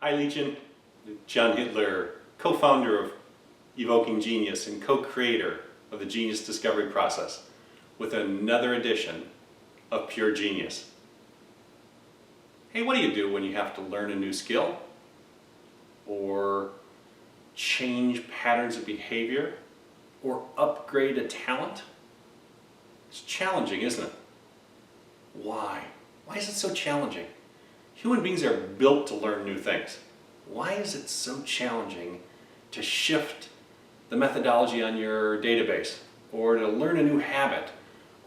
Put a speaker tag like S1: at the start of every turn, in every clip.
S1: Hi Legion, John Hittler, co-founder of Evoking Genius and co-creator of the Genius Discovery Process with another edition of Pure Genius. Hey, what do you do when you have to learn a new skill or change patterns of behavior or upgrade a talent? It's challenging, isn't it? Why? Why is it so challenging? Human beings are built to learn new things. Why is it so challenging to shift the methodology on your database, or to learn a new habit,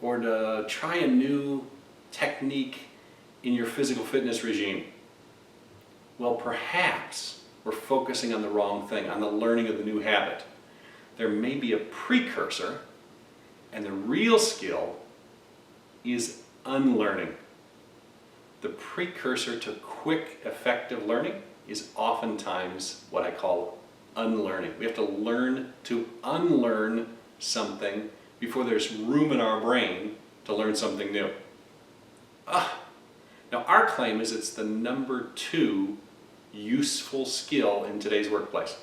S1: or to try a new technique in your physical fitness regime? Well, perhaps we're focusing on the wrong thing, on the learning of the new habit. There may be a precursor, and the real skill is unlearning. The precursor to quick, effective learning is oftentimes what I call unlearning. We have to learn to unlearn something before there's room in our brain to learn something new. Now our claim is it's the number 2 useful skill in today's workplace.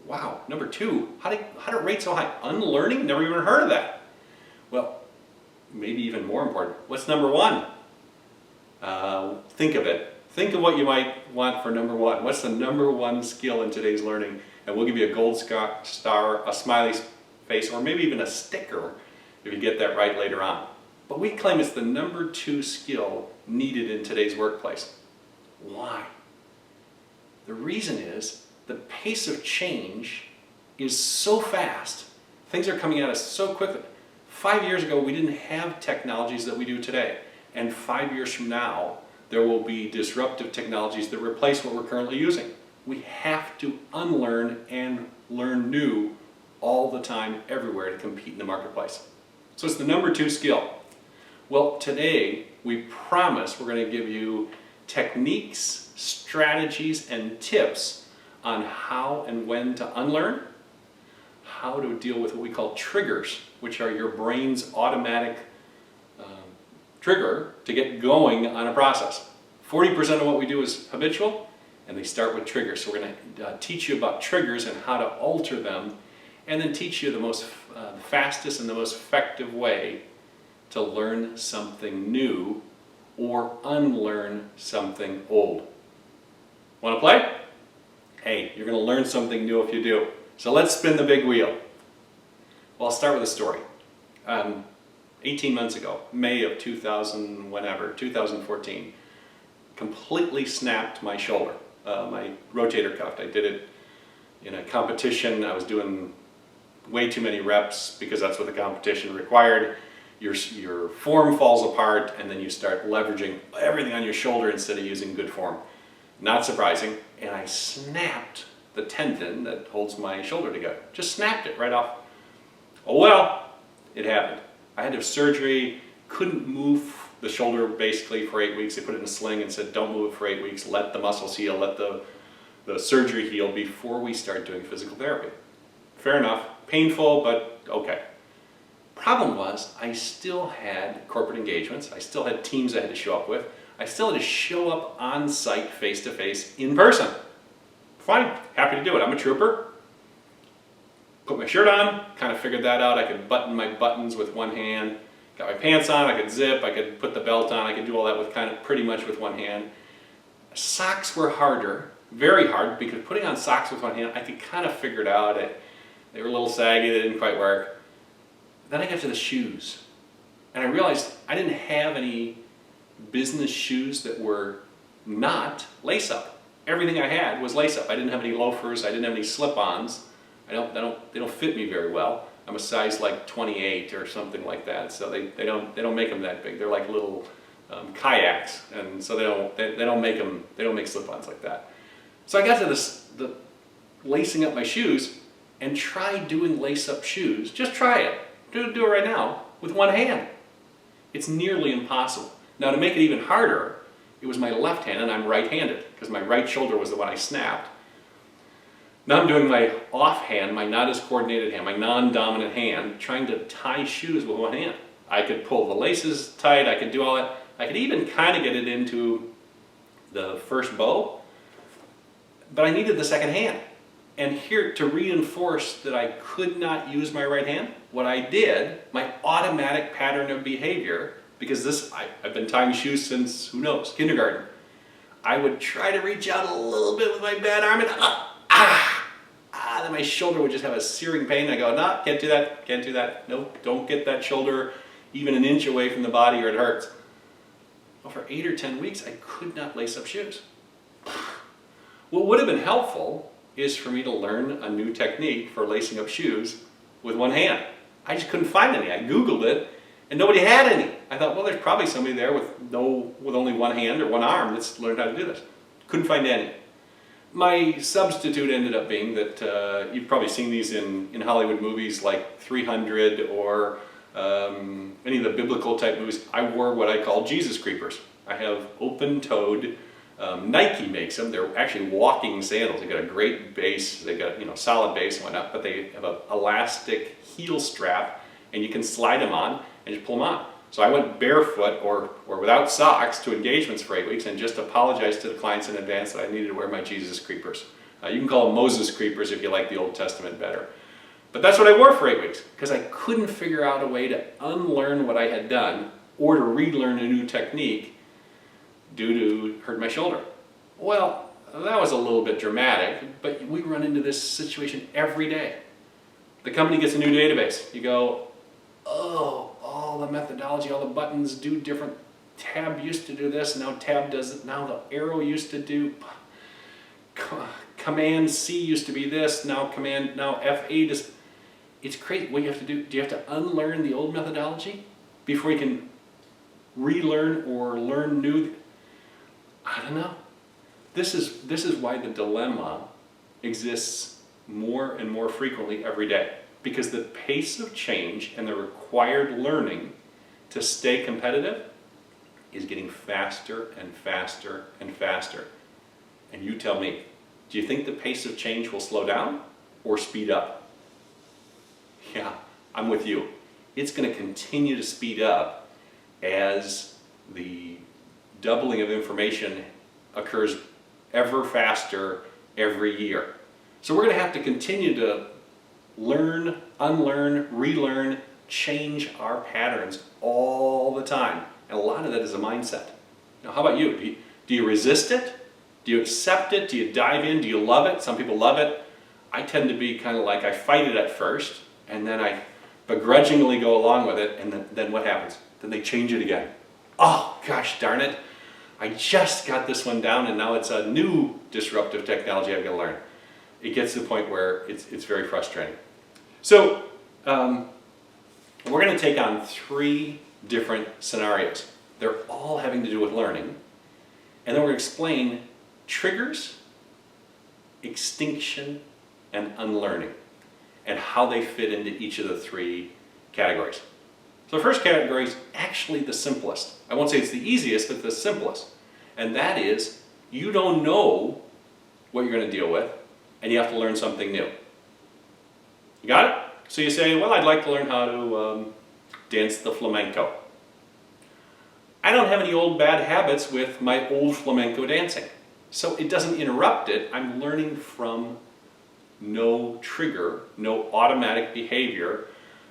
S1: Wow, number 2? How did it rate so high? Unlearning? Never even heard of that. Well, maybe even more important, what's number 1? Think of it. Think of what you might want for number 1. What's the number 1 skill in today's learning? And we'll give you a gold star, a smiley face, or maybe even a sticker if you get that right later on. But we claim it's the number 2 skill needed in today's workplace. Why? The reason is the pace of change is so fast. Things are coming at us so quickly. 5 years ago, we didn't have technologies that we do today. And 5 years from now, there will be disruptive technologies that replace what we're currently using. We have to unlearn and learn new all the time, everywhere, to compete in the marketplace. So it's the number 2 skill. Well, today we promise we're going to give you techniques, strategies, and tips on how and when to unlearn, how to deal with what we call triggers, which are your brain's automatic trigger to get going on a process. 40% of what we do is habitual, and they start with triggers. So we're going to teach you about triggers and how to alter them, and then teach you the fastest and the most effective way to learn something new or unlearn something old. Want to play? Hey, you're going to learn something new if you do. So let's spin the big wheel. Well, I'll start with a story. 18 months ago, May of 2014, completely snapped my shoulder, my rotator cuff. I did it in a competition. I was doing way too many reps because that's what the competition required. Your form falls apart, and then you start leveraging everything on your shoulder instead of using good form. Not surprising, and I snapped the tendon that holds my shoulder together. Just snapped it right off. Oh well, it happened. I had to have surgery, couldn't move the shoulder basically for 8 weeks. They put it in a sling and said, don't move it for 8 weeks, let the muscles heal, let the surgery heal before we start doing physical therapy. Fair enough, painful, but okay. Problem was, I still had corporate engagements, I still had teams I had to show up with, I still had to show up on site, face to face, in person. Fine, happy to do it, I'm a trooper. Put my shirt on, kind of figured that out. I could button my buttons with one hand, got my pants on, I could zip, I could put the belt on, I could do all that with pretty much with one hand. Socks were harder, very hard, because putting on socks with one hand, I could kind of figure it out. They were a little saggy, they didn't quite work. Then I got to the shoes, and I realized I didn't have any business shoes that were not lace-up. Everything I had was lace-up. I didn't have any loafers, I didn't have any slip-ons. They don't fit me very well. I'm a size like 28 or something like that, so they don't make them that big. They're like little kayaks, and so they don't make slip-ons like that. So I got to the lacing up my shoes, and try doing lace-up shoes. Just try it. Do it right now with one hand. It's nearly impossible. Now to make it even harder, it was my left hand, and I'm right-handed because my right shoulder was the one I snapped. Now I'm doing my offhand, my not as coordinated hand, my non-dominant hand, trying to tie shoes with one hand. I could pull the laces tight, I could do all that. I could even kind of get it into the first bow, but I needed the second hand. And here, to reinforce that I could not use my right hand, what I did, my automatic pattern of behavior, because I've been tying shoes since, who knows, kindergarten. I would try to reach out a little bit with my bad arm and then my shoulder would just have a searing pain. I go, no, can't do that, can't do that. Nope, don't get that shoulder even an inch away from the body or it hurts. Well, for 8 or 10 weeks, I could not lace up shoes. What would have been helpful is for me to learn a new technique for lacing up shoes with one hand. I just couldn't find any. I Googled it and nobody had any. I thought, well, there's probably somebody there with only one hand or one arm that's learned how to do this. Couldn't find any. My substitute ended up being that you've probably seen these in Hollywood movies like 300 or any of the biblical type movies. I wore what I call Jesus creepers. I have open-toed, Nike makes them. They're actually walking sandals. They got a great base. They got solid base and whatnot, but they have an elastic heel strap, and you can slide them on and just pull them on. So I went barefoot or without socks to engagements for 8 weeks and just apologized to the clients in advance that I needed to wear my Jesus creepers. You can call them Moses creepers if you like the Old Testament better. But that's what I wore for 8 weeks because I couldn't figure out a way to unlearn what I had done or to relearn a new technique due to hurt my shoulder. Well, that was a little bit dramatic, but we run into this situation every day. The company gets a new database. You go, oh, all the methodology, all the buttons do different. Tab used to do this, now tab does it. Now the arrow used to do, Command C used to be this, now F8 is, it's crazy. What you have to do you have to unlearn the old methodology before you can relearn or learn new? I don't know. This is why the dilemma exists more and more frequently every day. Because the pace of change and the required learning to stay competitive is getting faster and faster and faster. And you tell me, do you think the pace of change will slow down or speed up? Yeah, I'm with you. It's going to continue to speed up as the doubling of information occurs ever faster every year. So we're going to have to continue to learn, unlearn, relearn, change our patterns all the time. And a lot of that is a mindset. Now, how about you? Do you resist it? Do you accept it? Do you dive in? Do you love it? Some people love it. I tend to be kind of like I fight it at first, and then I begrudgingly go along with it, and then what happens? Then they change it again. Oh, gosh darn it. I just got this one down, and now it's a new disruptive technology I've got to learn. It gets to the point where it's very frustrating. So we're going to take on 3 different scenarios. They're all having to do with learning. And then we're going to explain triggers, extinction, and unlearning, and how they fit into each of the 3 categories. So the first category is actually the simplest. I won't say it's the easiest, but the simplest. And that is, you don't know what you're going to deal with, and you have to learn something new. You got it? So you say, well, I'd like to learn how to dance the flamenco. I don't have any old bad habits with my old flamenco dancing. So it doesn't interrupt it. I'm learning from no trigger, no automatic behavior,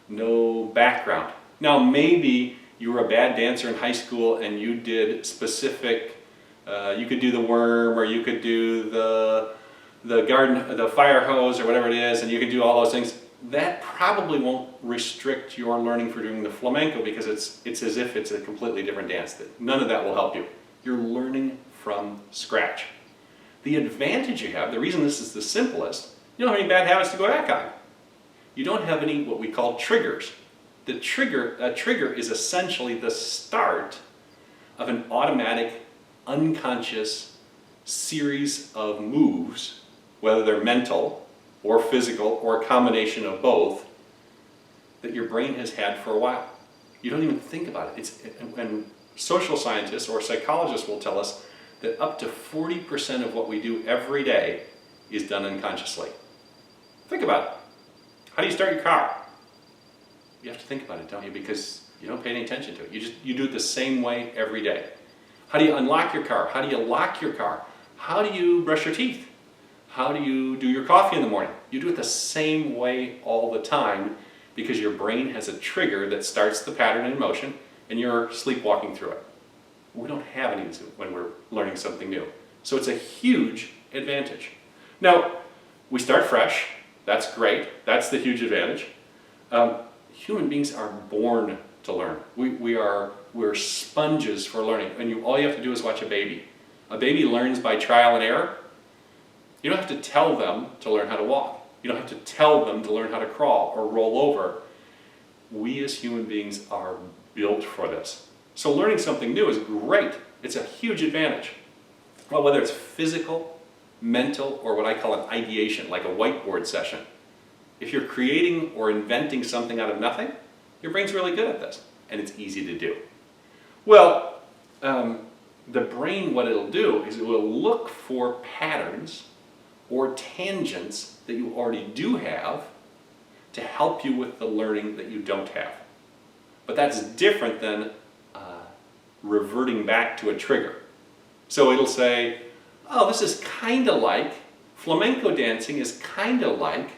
S1: no background. Now maybe you were a bad dancer in high school and you did specific, you could do the worm, or you could do the fire hose, or whatever it is, and you could do all those things. That probably won't restrict your learning for doing the flamenco, because it's as if it's a completely different dance. None of that will help you. You're learning from scratch. The advantage you have, the reason this is the simplest, you don't have any bad habits to go back on. You don't have any what we call triggers. A trigger is essentially the start of an automatic, unconscious series of moves, whether they're mental or physical or a combination of both, that your brain has had for a while. You don't even think about it. And social scientists or psychologists will tell us that up to 40% of what we do every day is done unconsciously. Think about it. How do you start your car? You have to think about it, don't you? Because you don't pay any attention to it. You do it the same way every day. How do you unlock your car? How do you lock your car? How do you brush your teeth? How do you do your coffee in the morning? You do it the same way all the time because your brain has a trigger that starts the pattern in motion and you're sleepwalking through it. We don't have any of these when we're learning something new. So it's a huge advantage. Now, we start fresh. That's great. That's the huge advantage. Human beings are born to learn. We're sponges for learning. And all you have to do is watch a baby. A baby learns by trial and error. You don't have to tell them to learn how to walk. You don't have to tell them to learn how to crawl or roll over. We as human beings are built for this. So learning something new is great. It's a huge advantage. Well, whether it's physical, mental, or what I call an ideation, like a whiteboard session. If you're creating or inventing something out of nothing, your brain's really good at this, and it's easy to do. Well, the brain, what it'll do is it will look for patterns or tangents that you already do have to help you with the learning that you don't have. But that's different than reverting back to a trigger. So it'll say, oh, this is kind of like, flamenco dancing is kind of like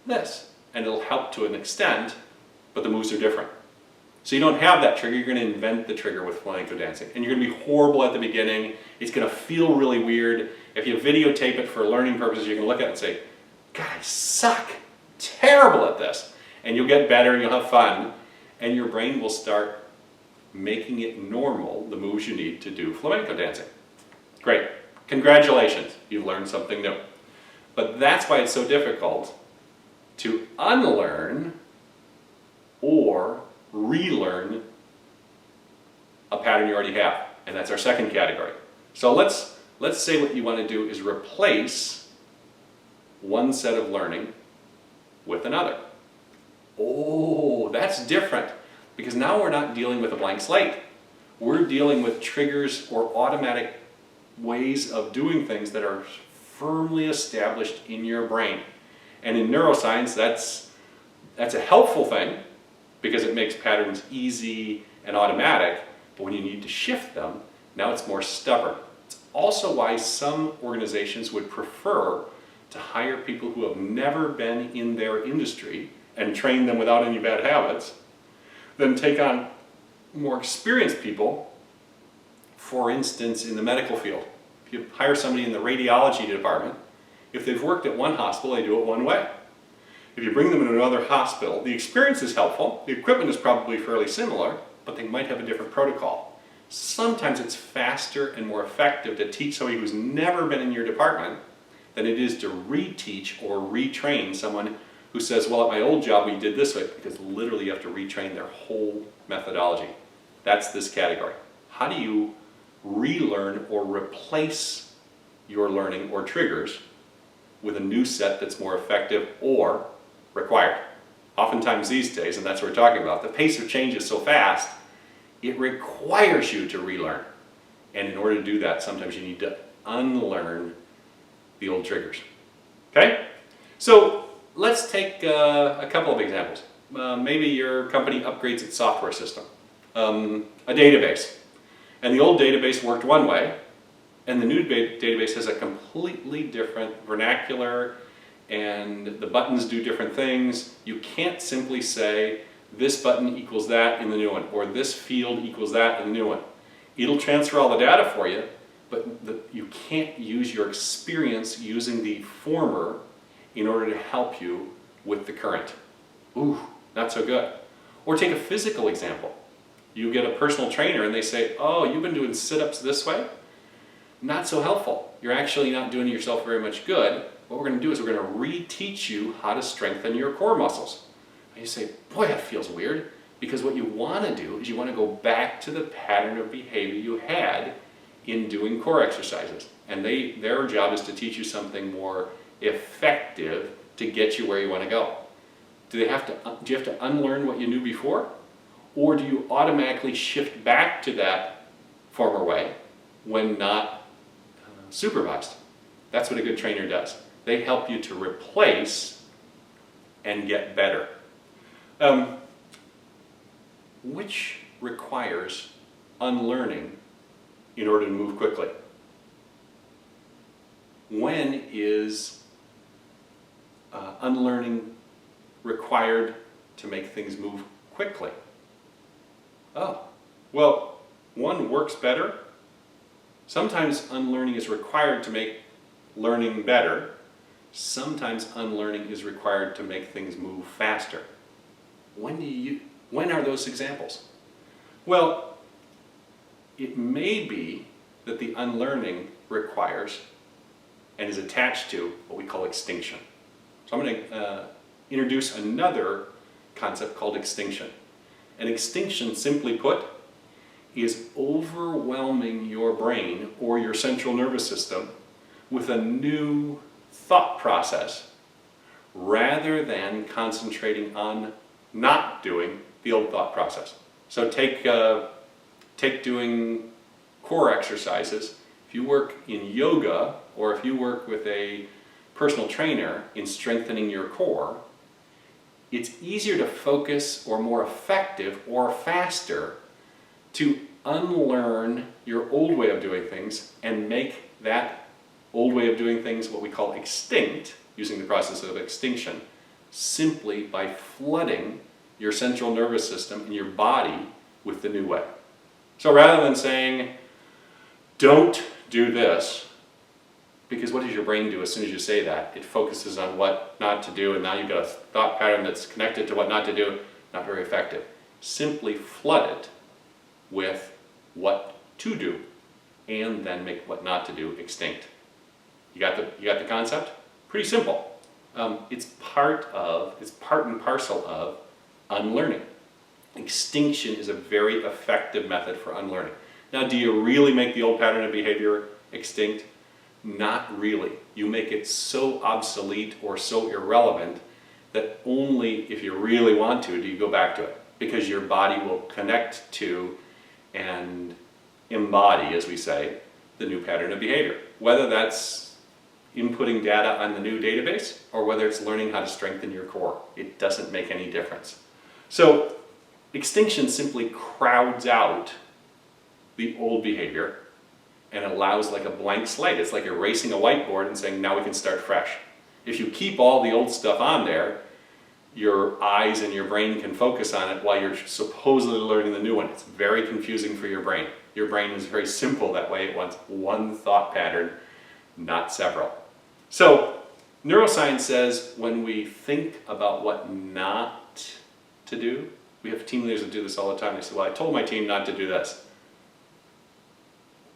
S1: this. And it'll help to an extent, but the moves are different. So you don't have that trigger, you're going to invent the trigger with flamenco dancing. And you're going to be horrible at the beginning, it's going to feel really weird. If you videotape it for learning purposes, you can look at it and say, God, I suck, terrible at this. And you'll get better and you'll have fun, and your brain will start making it normal, the moves you need to do flamenco dancing. Great. Congratulations, you've learned something new. But that's why it's so difficult to unlearn or relearn a pattern you already have. And that's our second category. So let's say what you want to do is replace one set of learning with another. Oh, that's different. Because now we're not dealing with a blank slate. We're dealing with triggers or automatic ways of doing things that are firmly established in your brain. And in neuroscience, that's a helpful thing because it makes patterns easy and automatic, but when you need to shift them, now it's more stubborn. It's also why some organizations would prefer to hire people who have never been in their industry and train them without any bad habits than take on more experienced people, for instance, in the medical field. If you hire somebody in the radiology department, if they've worked at one hospital, they do it one way. If you bring them to another hospital, the experience is helpful, the equipment is probably fairly similar, but they might have a different protocol. Sometimes it's faster and more effective to teach somebody who's never been in your department than it is to reteach or retrain someone who says, well, at my old job we did this way, because literally you have to retrain their whole methodology. That's this category. How do you relearn or replace your learning or triggers with a new set that's more effective or required? Oftentimes these days, and that's what we're talking about, the pace of change is so fast, it requires you to relearn. And in order to do that, sometimes you need to unlearn the old triggers. Okay? So let's take a couple of examples. Maybe your company upgrades its software system, a database. And the old database worked one way, and the new database has a completely different vernacular, and the buttons do different things. You can't simply say, this button equals that in the new one, or this field equals that in the new one. It'll transfer all the data for you, but you can't use your experience using the former in order to help you with the current. Ooh, not so good. Or take a physical example. You get a personal trainer and they say, oh, you've been doing sit-ups this way? Not so helpful. You're actually not doing yourself very much good. What we're going to do is we're going to reteach you how to strengthen your core muscles. And you say, boy, that feels weird. Because what you want to do is you want to go back to the pattern of behavior you had in doing core exercises. And their job is to teach you something more effective to get you where you want to go. Do you have to unlearn what you knew before? Or do you automatically shift back to that former way when not supervised? That's what a good trainer does. They help you to replace and get better. Which requires unlearning in order to move quickly? When is unlearning required to make things move quickly? Oh, well, one works better. Sometimes unlearning is required to make learning better. Sometimes unlearning is required to make things move faster. When are those examples? Well, it may be that the unlearning requires and is attached to what we call extinction. So I'm going to introduce another concept called extinction. And extinction, simply put, is overwhelming your brain or your central nervous system with a new thought process rather than concentrating on not doing the old thought process. So take doing core exercises. If you work in yoga or if you work with a personal trainer in strengthening your core, it's easier to focus or more effective or faster to unlearn your old way of doing things and make that old way of doing things what we call extinct, using the process of extinction, simply by flooding your central nervous system and your body with the new way. So rather than saying, don't do this, because what does your brain do as soon as you say that? It focuses on what not to do, and now you've got a thought pattern that's connected to what not to do, not very effective. Simply flood it with what to do, and then make what not to do extinct. You got the concept? Pretty simple. It's part and parcel of unlearning. Extinction is a very effective method for unlearning. Now, do you really make the old pattern of behavior extinct? Not really. You make it so obsolete or so irrelevant that only if you really want to do you go back to it, because your body will connect to and embody, as we say, the new pattern of behavior. Whether that's inputting data on the new database or whether it's learning how to strengthen your core, it doesn't make any difference. So extinction simply crowds out the old behavior and allows like a blank slate. It's like erasing a whiteboard and saying, now we can start fresh. If you keep all the old stuff on there, your eyes and your brain can focus on it while you're supposedly learning the new one. It's very confusing for your brain. Your brain is very simple that way. It wants one thought pattern, not several. So neuroscience says when we think about what not to do, we have team leaders that do this all the time. They say, well, I told my team not to do this.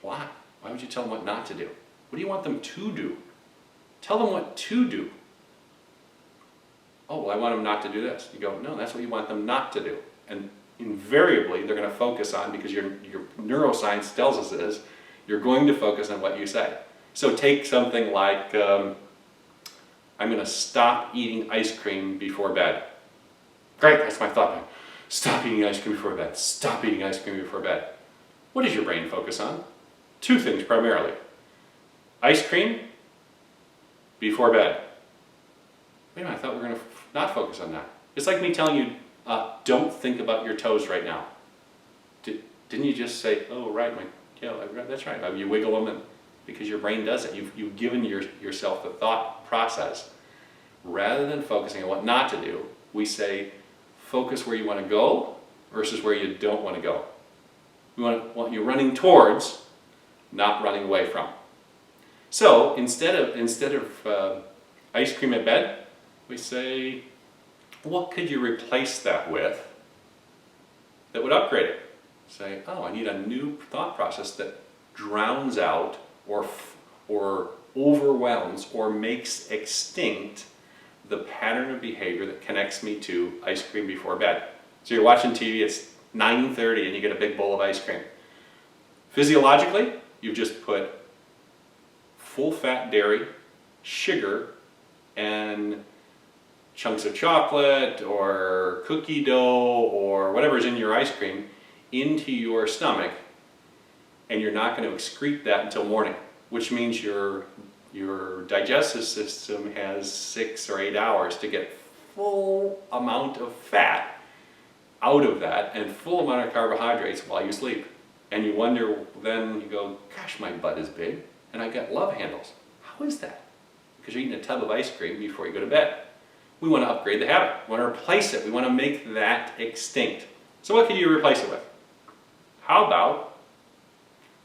S1: Why? Why would you tell them what not to do? What do you want them to do? Tell them what to do. Oh, well, I want them not to do this. You go, no, that's what you want them not to do. And invariably, they're going to focus on, because your neuroscience tells us this, you're going to focus on what you say. So take something like, I'm going to stop eating ice cream before bed. Great, that's my thought. Stop eating ice cream before bed. Stop eating ice cream before bed. What does your brain focus on? Two things primarily. Ice cream before bed. Wait a minute, I thought we were going to not focus on that. It's like me telling you, don't think about your toes right now. Didn't you just say, oh, right, that's right. You wiggle them, because your brain does it. You've given yourself the thought process. Rather than focusing on what not to do, we say, focus where you want to go versus where you don't want to go. We want you running towards, not running away from. So instead of ice cream at bed, we say, what could you replace that with that would upgrade it? Say, oh, I need a new thought process that drowns out or overwhelms or makes extinct the pattern of behavior that connects me to ice cream before bed. So you're watching TV, it's 9:30 and you get a big bowl of ice cream. Physiologically, you've just put full-fat dairy, sugar, and chunks of chocolate or cookie dough or whatever's in your ice cream into your stomach, and you're not going to excrete that until morning, which means your digestive system has 6 or 8 hours to get full amount of fat out of that and full amount of carbohydrates while you sleep. And you wonder, then you go, gosh, my butt is big and I got love handles. How is that? Because you're eating a tub of ice cream before you go to bed. We want to upgrade the habit. We want to replace it. We want to make that extinct. So what can you replace it with? How about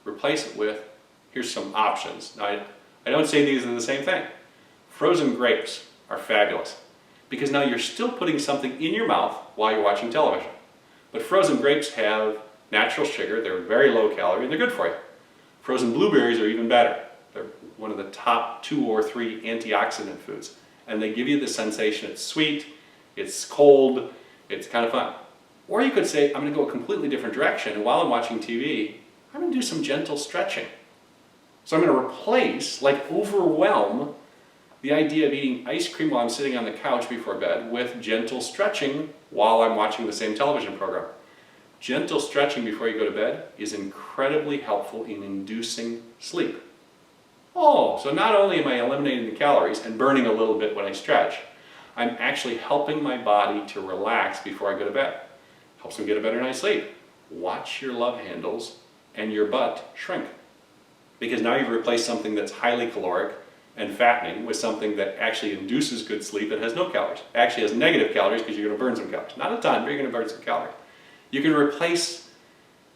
S1: replace it with, here's some options. Now, I don't say these are the same thing. Frozen grapes are fabulous because now you're still putting something in your mouth while you're watching television. But frozen grapes have natural sugar, they're very low calorie, and they're good for you. Frozen blueberries are even better. They're one of the top 2 or 3 antioxidant foods. And they give you the sensation it's sweet, it's cold, it's kind of fun. Or you could say, I'm going to go a completely different direction, and while I'm watching TV, I'm going to do some gentle stretching. So I'm going to replace, overwhelm the idea of eating ice cream while I'm sitting on the couch before bed with gentle stretching while I'm watching the same television program. Gentle stretching before you go to bed is incredibly helpful in inducing sleep. Oh, so not only am I eliminating the calories and burning a little bit when I stretch, I'm actually helping my body to relax before I go to bed. Helps me get a better night's sleep. Watch your love handles and your butt shrink. Because now you've replaced something that's highly caloric and fattening with something that actually induces good sleep and has no calories. Actually has negative calories because you're going to burn some calories. Not a ton, but you're going to burn some calories. You can replace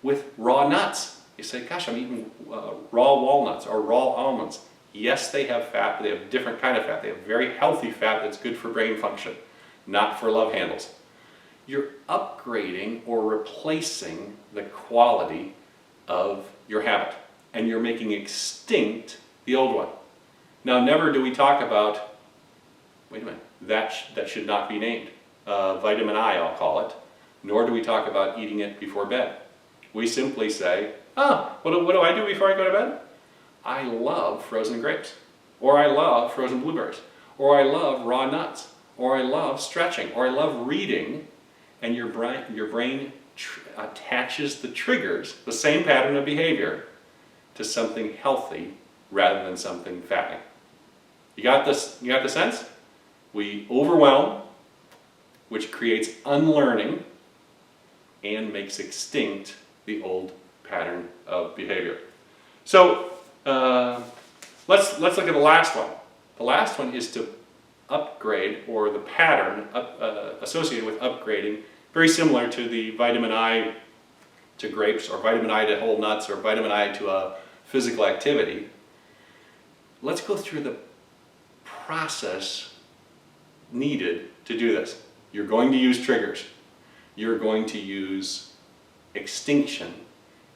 S1: with raw nuts. You say, gosh, I'm eating raw walnuts or raw almonds. Yes, they have fat, but they have different kind of fat. They have very healthy fat that's good for brain function, not for love handles. You're upgrading or replacing the quality of your habit, and you're making extinct the old one. Now, never do we talk about, wait a minute, that should not be named. Vitamin I, I'll call it. Nor do we talk about eating it before bed. We simply say, what do I do before I go to bed? I love frozen grapes, or I love frozen blueberries, or I love raw nuts, or I love stretching, or I love reading, and your brain attaches the triggers, the same pattern of behavior, to something healthy rather than something fattening. You got this? You got the sense? We overwhelm, which creates unlearning and makes extinct the old pattern of behavior. So let's look at the last one. The last one is to upgrade, or the pattern associated with upgrading, very similar to the vitamin I to grapes, or vitamin I to whole nuts, or vitamin I to a physical activity. Let's go through the process needed to do this. You're going to use triggers. You're going to use extinction,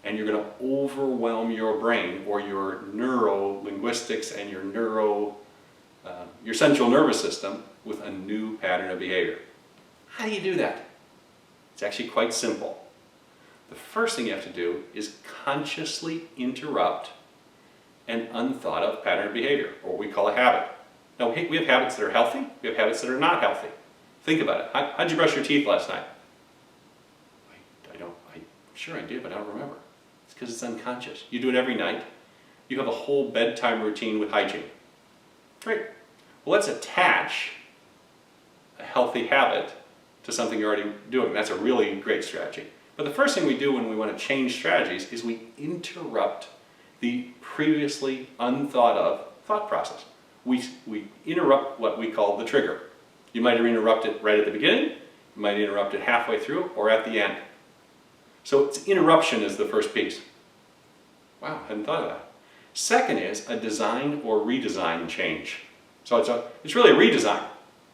S1: and you're going to overwhelm your brain, or your neuro-linguistics and your central nervous system with a new pattern of behavior. How do you do that? It's actually quite simple. The first thing you have to do is consciously interrupt an unthought of pattern of behavior, or what we call a habit. Now, we have habits that are healthy, we have habits that are not healthy. Think about it. How'd you brush your teeth last night? I'm sure I did, but I don't remember. It's because it's unconscious. You do it every night. You have a whole bedtime routine with hygiene. Great. Well, let's attach a healthy habit to something you're already doing. That's a really great strategy. But the first thing we do when we want to change strategies is we interrupt the previously unthought of thought process. We interrupt what we call the trigger. You might interrupt it right at the beginning, you might interrupt it halfway through, or at the end. So interruption is the first piece. Wow, I hadn't thought of that. Second is a design or redesign change. So it's really a redesign.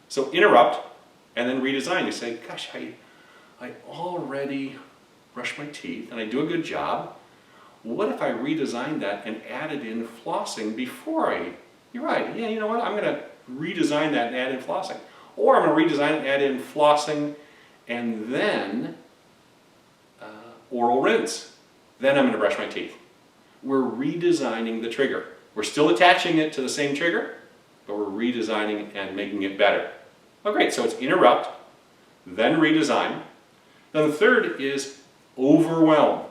S1: So interrupt and then redesign. You say, gosh, I already brush my teeth and I do a good job. What if I redesign that and added in flossing before you're right, yeah, you know what, I'm going to redesign that and add in flossing. Or I'm going to redesign it and add in flossing and then oral rinse. Then I'm going to brush my teeth. We're redesigning the trigger. We're still attaching it to the same trigger, but we're redesigning and making it better. Oh, great, so it's interrupt, then redesign. Then the third is overwhelm.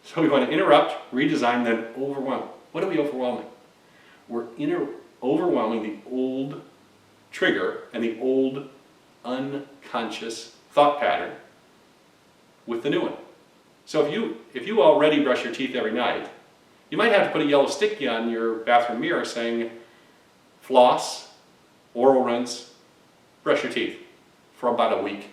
S1: So we want to interrupt, redesign, then overwhelm. What are we overwhelming? We're overwhelming the old trigger and the old unconscious thought pattern with the new one. So if you already brush your teeth every night, you might have to put a yellow sticky on your bathroom mirror saying, floss, oral rinse, brush your teeth for about a week.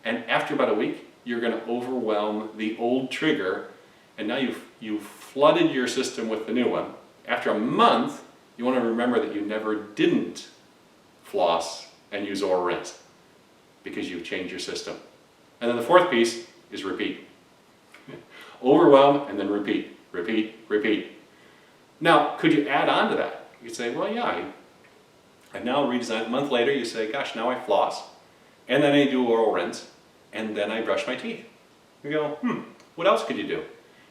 S1: And after about a week, you're going to overwhelm the old trigger, and now you've flooded your system with the new one. After a month, you want to remember that you never didn't floss and use oral rinse because you've changed your system. And then the fourth piece is repeat. Overwhelm and then repeat, repeat, repeat. Now, could you add on to that? You could say, well, yeah, I've now redesigned. A month later, you say, gosh, now I floss, and then I do oral rinse, and then I brush my teeth. You go, what else could you do?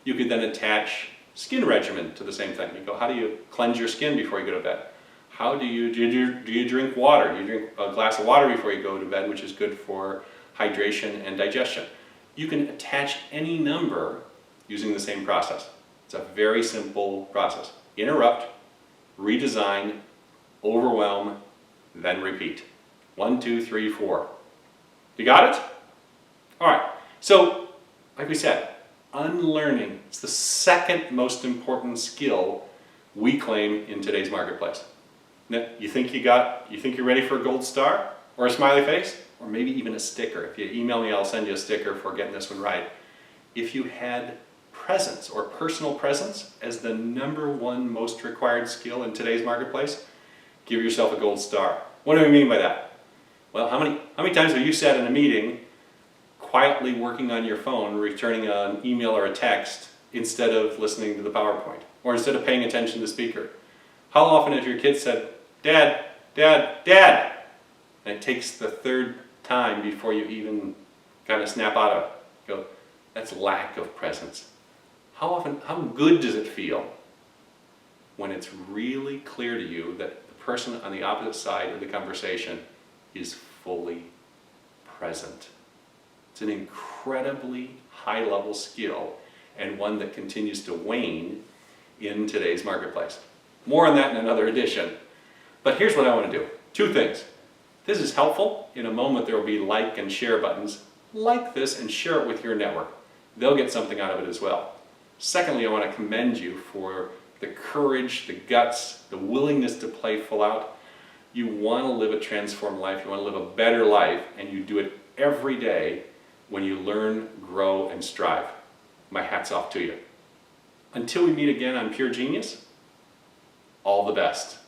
S1: You could then attach skin regimen to the same thing. You go, how do you cleanse your skin before you go to bed? How do you drink water? Do you drink a glass of water before you go to bed, which is good for hydration and digestion? You can attach any number using the same process. It's a very simple process. Interrupt, redesign, overwhelm, then repeat. 1, 2, 3, 4. You got it? All right. So, like we said, unlearning is the second most important skill we claim in today's marketplace. Now, you think you're ready for a gold star or a smiley face or maybe even a sticker? If you email me, I'll send you a sticker for getting this one right. If you had presence or personal presence as the #1 most required skill in today's marketplace, give yourself a gold star. What do I mean by that? Well, how many times have you sat in a meeting quietly working on your phone, returning an email or a text instead of listening to the PowerPoint or instead of paying attention to the speaker? How often have your kids said, Dad, Dad, Dad? And it takes the third time before you even kind of snap out of it. Go, that's lack of presence. How good does it feel when it's really clear to you that the person on the opposite side of the conversation is fully present? It's an incredibly high-level skill and one that continues to wane in today's marketplace. More on that in another edition. But here's what I want to do. 2 things. This is helpful. In a moment there will be like and share buttons. Like this and share it with your network. They'll get something out of it as well. Secondly, I want to commend you for the courage, the guts, the willingness to play full out. You want to live a transformed life. You want to live a better life, and you do it every day when you learn, grow, and strive. My hat's off to you. Until we meet again on Pure Genius, all the best.